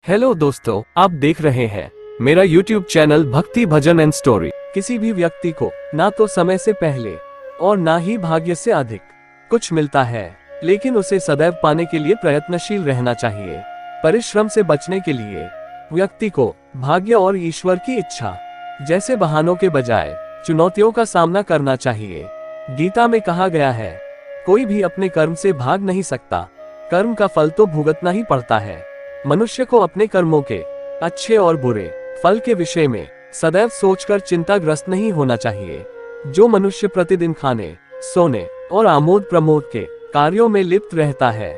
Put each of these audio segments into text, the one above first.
Hello दोस्तों, आप देख रहे हैं मेरा YouTube चैनल भक्ति भजन एंड स्टोरी। किसी भी व्यक्ति को ना तो समय से पहले और ना ही भाग्य से अधिक कुछ मिलता है, लेकिन उसे सदैव पाने के लिए प्रयत्नशील रहना चाहिए। परिश्रम से बचने के लिए व्यक्ति को भाग्य और ईश्वर की इच्छा जैसे बहानों के बजाय चुनौतियों का सामना करना चाहिए। गीता में कहा गया है, कोई भी अपने कर्म से भाग नहीं सकता, कर्म का फल तो भुगतना ही पड़ता है। मनुष्य को अपने कर्मों के अच्छे और बुरे फल के विषय में सदैव सोचकर चिंताग्रस्त नहीं होना चाहिए। जो मनुष्य प्रतिदिन खाने, सोने और आमोद प्रमोद के कार्यों में लिप्त रहता है,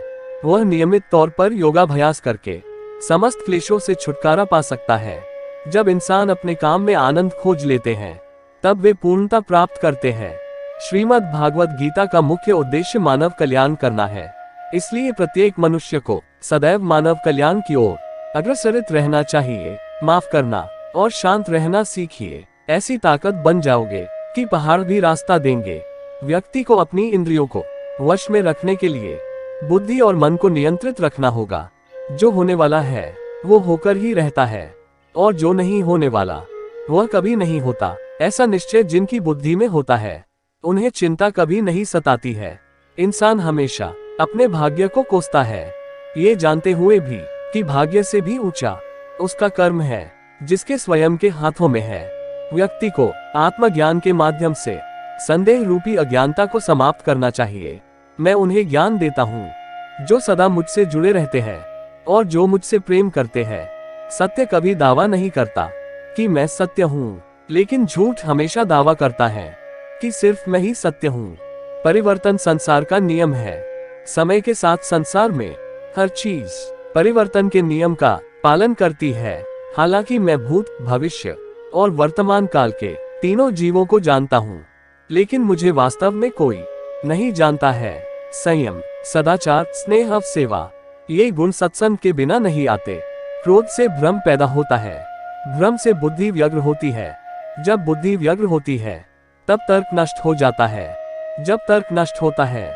वह नियमित तौर पर योगाभ्यास करके समस्त क्लेशों से छुटकारा पा सकता है। जब इंसान अपने काम में आनंद खोज लेते हैं, तब वे पूर्णता प्राप्त करते हैं। श्रीमद् भागवत गीता का मुख्य उद्देश्य मानव कल्याण करना है, इसलिए प्रत्येक मनुष्य को सदैव मानव कल्याण की ओर अग्रसरित रहना चाहिए। माफ करना और शांत रहना सीखिए, ऐसी ताकत बन जाओगे कि पहाड़ भी रास्ता देंगे। व्यक्ति को अपनी इंद्रियों को वश में रखने के लिए बुद्धि और मन को नियंत्रित रखना होगा। जो होने वाला है वो होकर ही रहता है, और जो नहीं होने वाला वह कभी नहीं होता। ऐसा निश्चय जिनकी बुद्धि में होता है, उन्हें चिंता कभी नहीं सताती है। इंसान हमेशा अपने भाग्य को कोसता है, ये जानते हुए भी कि भाग्य से भी ऊंचा उसका कर्म है, जिसके स्वयं के हाथों में है। व्यक्ति को आत्मज्ञान के माध्यम से संदेह रूपी अज्ञानता को समाप्त करना चाहिए। मैं उन्हें ज्ञान देता हूँ जो सदा मुझसे जुड़े रहते हैं और जो मुझसे प्रेम करते हैं। सत्य कभी दावा नहीं करता कि मैं सत्य हूँ, लेकिन झूठ हमेशा दावा करता है कि सिर्फ मैं ही सत्य हूँ। परिवर्तन संसार का नियम है। समय के साथ संसार में हर चीज परिवर्तन के नियम का पालन करती है। हालांकि मैं भूत, भविष्य और वर्तमान काल के तीनों जीवों को जानता हूँ, लेकिन मुझे वास्तव में कोई नहीं जानता है। संयम, सदाचार, स्नेह और सेवा, ये गुण सत्संग के बिना नहीं आते। क्रोध से भ्रम पैदा होता है, भ्रम से बुद्धि व्यग्र होती है। जब बुद्धि व्यग्र होती है, तब तर्क नष्ट हो जाता है। जब तर्क नष्ट होता है,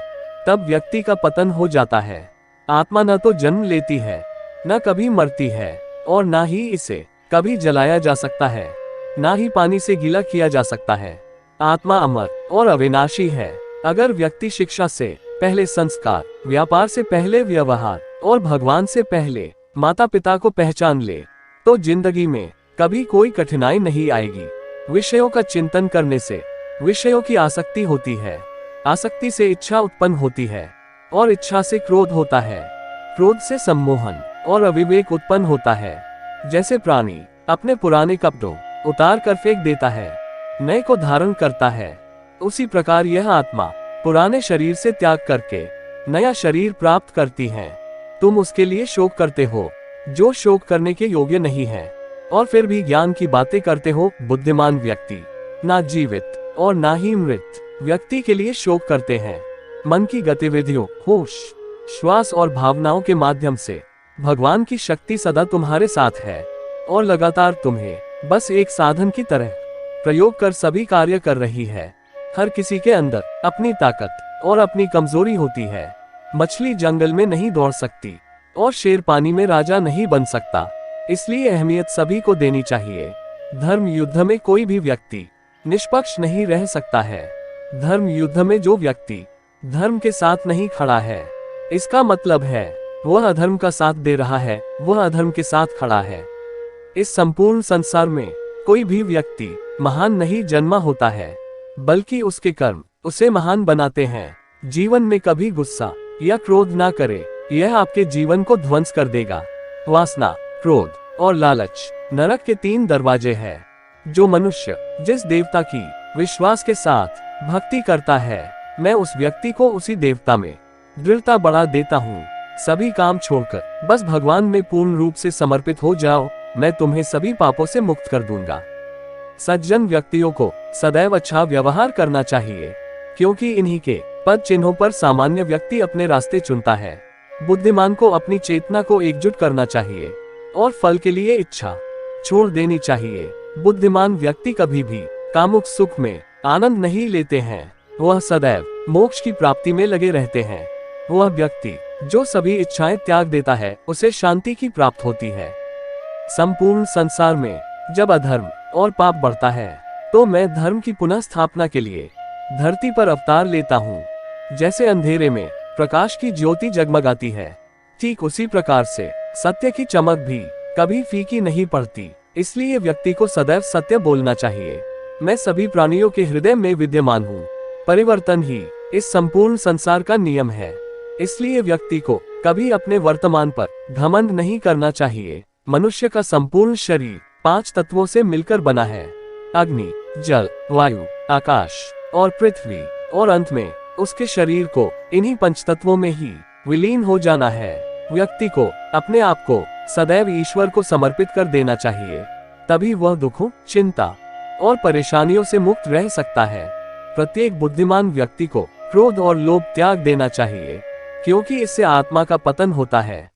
तब व्यक्ति का पतन हो जाता है। आत्मा न तो जन्म लेती है, न कभी मरती है, और न ही इसे कभी जलाया जा सकता है, न ही पानी से गीला किया जा सकता है। आत्मा अमर और अविनाशी है। अगर व्यक्ति शिक्षा से पहले संस्कार, व्यापार से पहले व्यवहार और भगवान से पहले माता पिता को पहचान ले, तो जिंदगी में कभी कोई कठिनाई नहीं आएगी। विषयों का चिंतन करने से विषयों की आसक्ति होती है, आसक्ति से इच्छा उत्पन्न होती है, और इच्छा से क्रोध होता है, क्रोध से सम्मोहन और अविवेक उत्पन्न होता है। जैसे प्राणी अपने पुराने कपड़ों उतार कर फेंक देता है, नए को धारण करता है, उसी प्रकार यह आत्मा पुराने शरीर से त्याग करके नया शरीर प्राप्त करती है। तुम उसके लिए शोक करते हो जो शोक करने के योग्य नहीं है, और फिर भी ज्ञान की बातें करते हो। बुद्धिमान व्यक्ति ना जीवित और ना ही मृत व्यक्ति के लिए शोक करते हैं। मन की गतिविधियों, होश, श्वास और भावनाओं के माध्यम से भगवान की शक्ति सदा तुम्हारे साथ है, और लगातार तुम्हें बस एक साधन की तरह प्रयोग कर सभी कार्य कर रही है। हर किसी के अंदर अपनी ताकत और अपनी कमजोरी होती है। मछली जंगल में नहीं दौड़ सकती, और शेर पानी में राजा नहीं बन सकता, इसलिए अहमियत सभी को देनी चाहिए। धर्म युद्ध में कोई भी व्यक्ति निष्पक्ष नहीं रह सकता है। धर्म युद्ध में जो व्यक्ति धर्म के साथ नहीं खड़ा है, इसका मतलब है वह अधर्म का साथ दे रहा है, वह अधर्म के साथ खड़ा है। इस संपूर्ण संसार में कोई भी व्यक्ति महान नहीं जन्मा होता है, बल्कि उसके कर्म उसे महान बनाते हैं। जीवन में कभी गुस्सा या क्रोध ना करे, यह आपके जीवन को ध्वंस कर देगा। वासना, क्रोध और लालच नरक के 3 दरवाजे हैं। जो मनुष्य जिस देवता की विश्वास के साथ भक्ति करता है, मैं उस व्यक्ति को उसी देवता में दृढ़ता बढ़ा देता हूँ। सभी काम छोड़कर बस भगवान में पूर्ण रूप से समर्पित हो जाओ, मैं तुम्हें सभी पापों से मुक्त कर दूंगा। सज्जन व्यक्तियों को सदैव अच्छा व्यवहार करना चाहिए, क्योंकि इन्हीं के पद चिन्हों पर सामान्य व्यक्ति अपने रास्ते चुनता है। बुद्धिमान को अपनी चेतना को एकजुट करना चाहिए और फल के लिए इच्छा छोड़ देनी चाहिए। बुद्धिमान व्यक्ति कभी भी कामुक सुख में आनंद नहीं लेते हैं, वह सदैव मोक्ष की प्राप्ति में लगे रहते हैं। वह व्यक्ति जो सभी इच्छाएं त्याग देता है, उसे शांति की प्राप्त होती है। संपूर्ण संसार में जब अधर्म और पाप बढ़ता है तो मैं धर्म की पुनः स्थापना के लिए धरती पर अवतार लेता हूँ। जैसे अंधेरे में प्रकाश की ज्योति जगमगाती है, ठीक उसी प्रकार से सत्य की चमक भी कभी फीकी नहीं पड़ती। इसलिए व्यक्ति को सदैव सत्य बोलना चाहिए। मैं सभी प्राणियों के हृदय में विद्यमान हूँ। परिवर्तन ही इस संपूर्ण संसार का नियम है। इसलिए व्यक्ति को कभी अपने वर्तमान पर घमंड नहीं करना चाहिए। मनुष्य का संपूर्ण शरीर 5 तत्वों से मिलकर बना है, अग्नि, जल, वायु, आकाश और पृथ्वी, और अंत में उसके शरीर को इन्हीं 5 तत्वों में ही विलीन हो जाना है। व्यक्ति को अपने आप को सदैव ईश्वर को समर्पित कर देना चाहिए, तभी वह दुखों, चिंता और परेशानियों से मुक्त रह सकता है। प्रत्येक बुद्धिमान व्यक्ति को क्रोध और लोभ त्याग देना चाहिए, क्योंकि इससे आत्मा का पतन होता है।